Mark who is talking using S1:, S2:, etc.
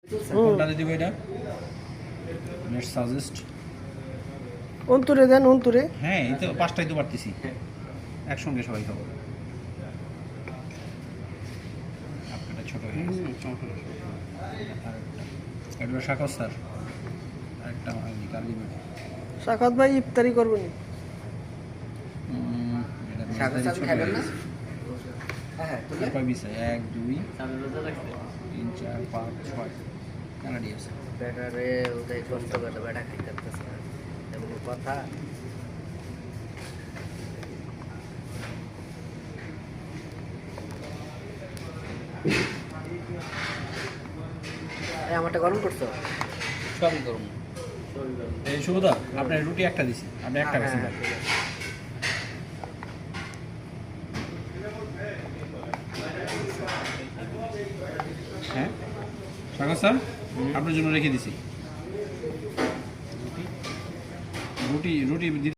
S1: কোনটা দিব এটা নেক্সট সাজেস্ট
S2: অন্তরে দেন অন্তরে।
S1: হ্যাঁ এই তো পাঁচটাই তো পারতেছি একসঙ্গে সবাই খাবো আপনাটা ছোট হয়ে গেছে এটা শাকর স্যার আরেকটা কালি মেটে
S2: সাখাত ভাই ইফতারি করবেন।
S1: কয় পিস এক দুই তিন চার পাঁচ ছয় কানাডি আছে
S3: ব্যাটারে ওদের কষ্ট করে ব্যাটা খাইতে পারতেছে না এমন কথা। আমারটা গরম করছো?
S1: সবই গরম। এই শুভদা আপনার রুটি একটা দিছি আপনি একটা খাইছেন হ্যাঁ সাগর স্যার আপনার জন্য রেখে দিছি রুটি রুটি